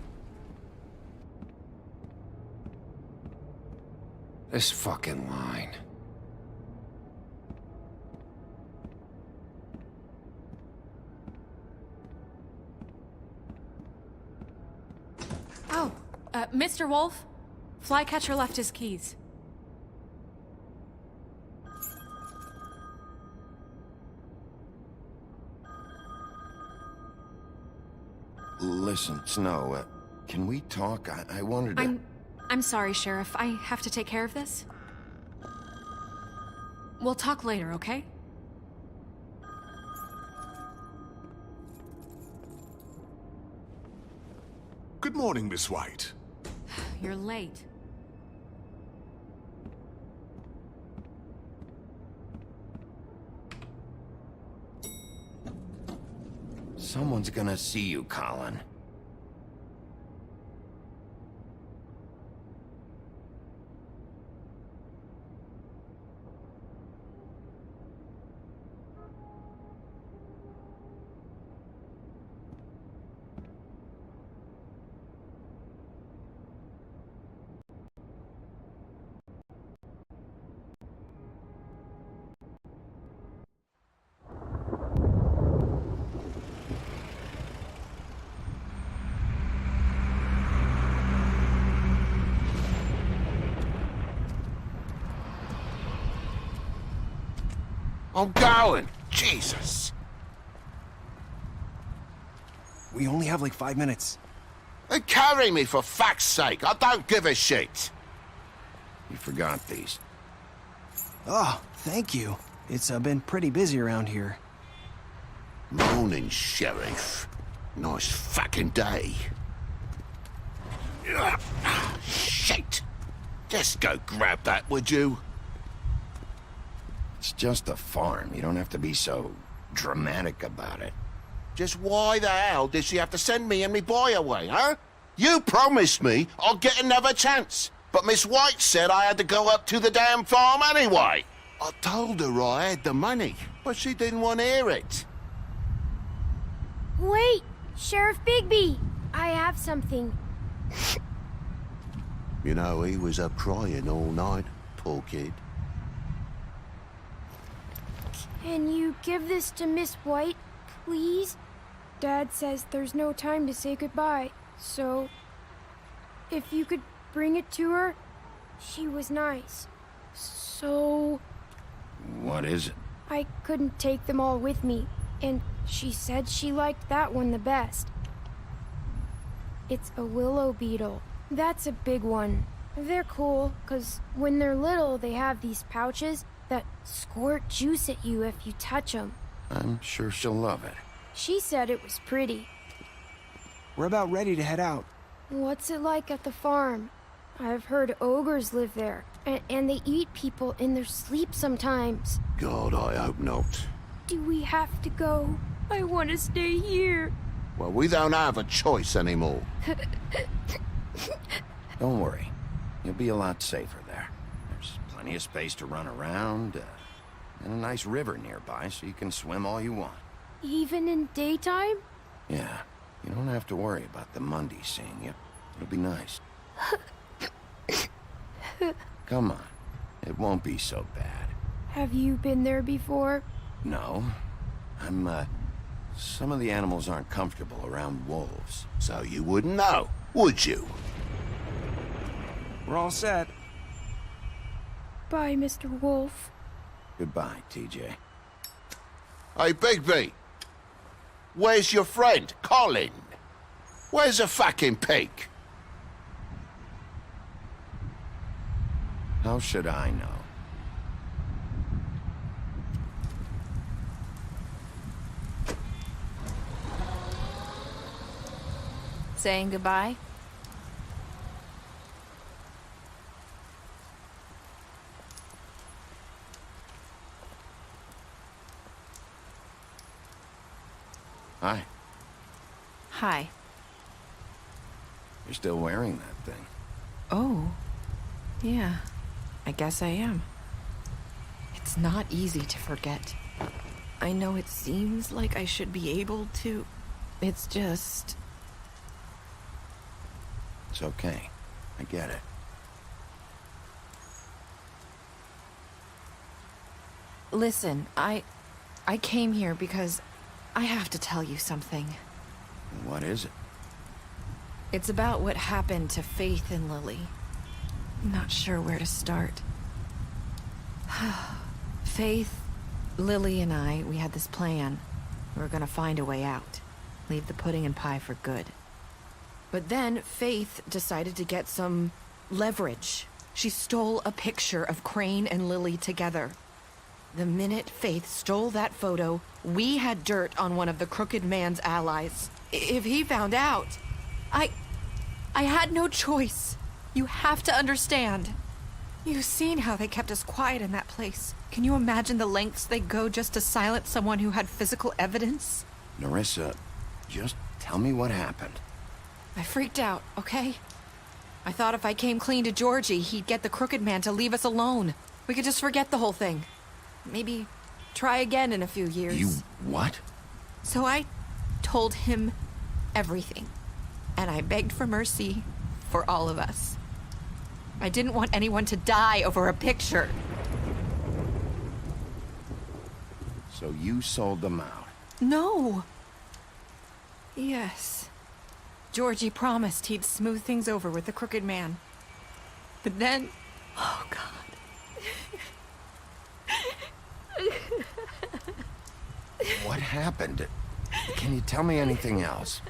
This fucking line. Oh, Mr. Wolf? Flycatcher left his keys. Listen, Snow, can we talk? I wanted to... I'm sorry, Sheriff. I have to take care of this. We'll talk later, okay? Good morning, Miss White. You're late. Someone's gonna see you, Colin. I'm going. Jesus. We only have like 5 minutes. They carry me, for fuck's sake. I don't give a shit. You forgot these. Oh, thank you. It's been pretty busy around here. Morning, Sheriff. Nice fucking day. Ugh, shit. Just go grab that, would you? It's just a farm. You don't have to be so dramatic about it. Just why the hell did she have to send me and me boy away, huh? You promised me I'll get another chance, but Miss White said I had to go up to the damn farm anyway. I told her I had the money, but she didn't want to hear it. Wait, Sheriff Bigby! I have something. You know, he was up crying all night, poor kid. Can you give this to Miss White, please? Dad says there's no time to say goodbye, so... if you could bring it to her, she was nice. So... What is it? I couldn't take them all with me, and she said she liked that one the best. It's a willow beetle. That's a big one. They're cool, 'cause when they're little, they have these pouches that squirt juice at you if you touch them. I'm sure she'll love it. She said it was pretty. We're about ready to head out. What's it like at the farm? I've heard ogres live there, and they eat people in their sleep sometimes. God, I hope not. Do we have to go? I want to stay here. Well, we don't have a choice anymore. Don't worry. You'll be a lot safer there. There's plenty of space to run around, and a nice river nearby so you can swim all you want. Even in daytime? Yeah, you don't have to worry about the Mundy seeing you. It'll be nice. Come on. It won't be so bad. Have you been there before? No. Some of the animals aren't comfortable around wolves. So you wouldn't know, would you? We're all set. Bye, Mr. Wolf. Goodbye, TJ. Hey, Bigby. Where's your friend, Colin? Where's the fucking pig? How should I know? Saying goodbye? Hi. Hi. You're still wearing that thing. Oh. Yeah. I guess I am. It's not easy to forget. I know it seems like I should be able to. It's just... It's okay. I get it. Listen, I came here because I have to tell you something. What is it? It's about what happened to Faith and Lily. I'm not sure where to start. Faith, Lily, and I, we had this plan. We were gonna find a way out. Leave the pudding and pie for good. But then Faith decided to get some leverage. She stole a picture of Crane and Lily together. The minute Faith stole that photo, we had dirt on one of the Crooked Man's allies. If he found out, I had no choice. You have to understand. You've seen how they kept us quiet in that place. Can you imagine the lengths they go just to silence someone who had physical evidence? Nerissa, just tell me what happened. I freaked out, okay? I thought if I came clean to Georgie, he'd get the Crooked Man to leave us alone. We could just forget the whole thing. Maybe try again in a few years. You what? So I told him everything. And I begged for mercy for all of us. I didn't want anyone to die over a picture. So you sold them out? No. Yes. Georgie promised he'd smooth things over with the Crooked Man. But then... Oh, God. What happened? Can you tell me anything else?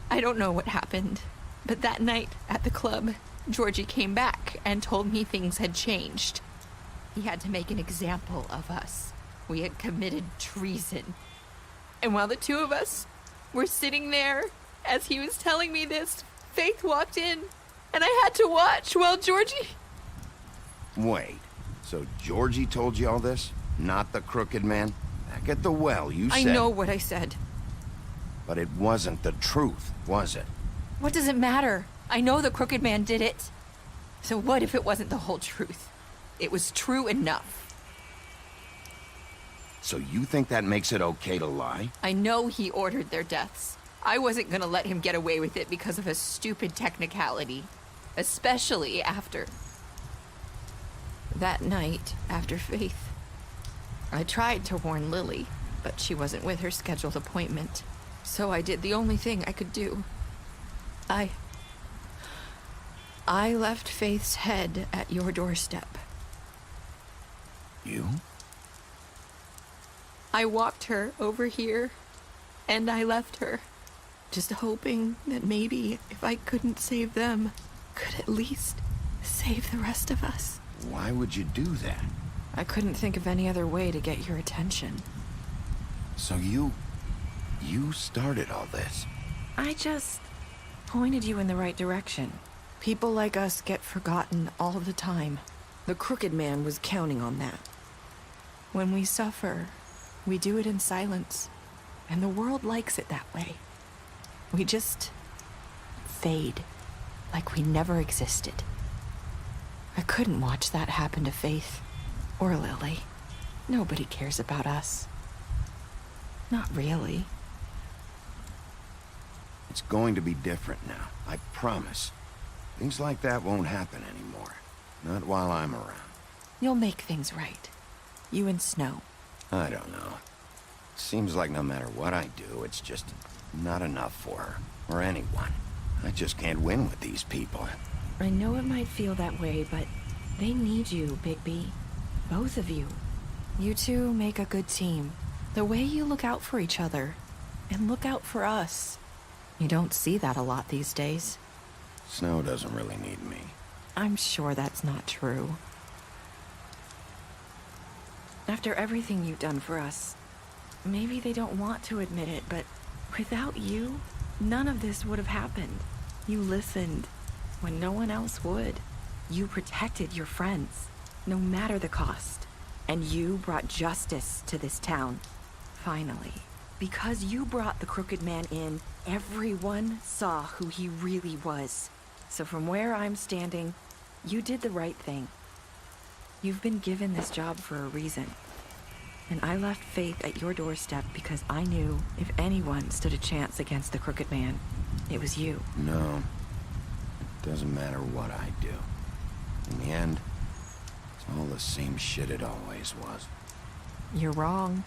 I don't know what happened, but that night at the club, Georgie came back and told me things had changed. He had to make an example of us. We had committed treason. And while the two of us were sitting there, as he was telling me this, Faith walked in, and I had to watch while Georgie... Wait, so Georgie told you all this? Not the Crooked Man? Back at the well, you said... I know what I said. But it wasn't the truth, was it? What does it matter? I know the Crooked Man did it. So what if it wasn't the whole truth? It was true enough. So you think that makes it okay to lie? I know he ordered their deaths. I wasn't gonna let him get away with it because of a stupid technicality. Especially after... That night, after Faith, I tried to warn Lily, but she wasn't with her scheduled appointment. So I did the only thing I could do. I left Faith's head at your doorstep. You? I walked her over here, and I left her, just hoping that maybe if I couldn't save them, could at least save the rest of us. Why would you do that? I couldn't think of any other way to get your attention. So you started all this? I just pointed you in the right direction. People like us get forgotten all the time. The Crooked Man was counting on that. When we suffer, we do it in silence, and the world likes it that way. We just fade, like we never existed. I couldn't watch that happen to Faith, or Lily. Nobody cares about us. Not really. It's going to be different now, I promise. Things like that won't happen anymore. Not while I'm around. You'll make things right. You and Snow. I don't know. Seems like no matter what I do, it's just not enough for her, or anyone. I just can't win with these people. I know it might feel that way, but they need you, Bigby. Both of you. You two make a good team. The way you look out for each other, and look out for us. You don't see that a lot these days. Snow doesn't really need me. I'm sure that's not true. After everything you've done for us, maybe they don't want to admit it, but without you, none of this would have happened. You listened when no one else would. You protected your friends, no matter the cost. And you brought justice to this town. Finally. Because you brought the Crooked Man in, everyone saw who he really was. So from where I'm standing, you did the right thing. You've been given this job for a reason. And I left Faith at your doorstep because I knew if anyone stood a chance against the Crooked Man, it was you. No. It doesn't matter what I do. In the end, it's all the same shit it always was. You're wrong.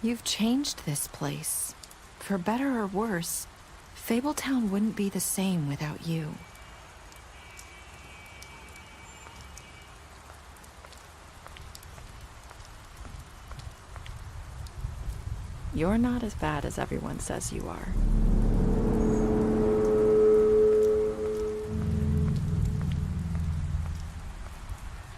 You've changed this place. For better or worse, Fabletown wouldn't be the same without you. You're not as bad as everyone says you are.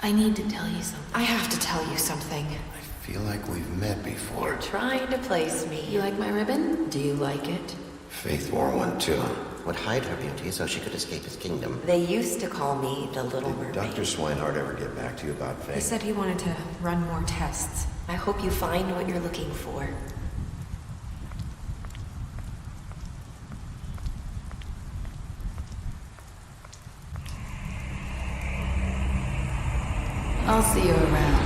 I need to tell you something. I have to tell you something. I feel like we've met before. You're trying to place me. You like my ribbon? Do you like it? Faith wore one too. Would hide her beauty so she could escape his kingdom. They used to call me the Little Mermaid. Dr. Swinehart ever get back to you about Faith? He said he wanted to run more tests. I hope you find what you're looking for. I'll see you around.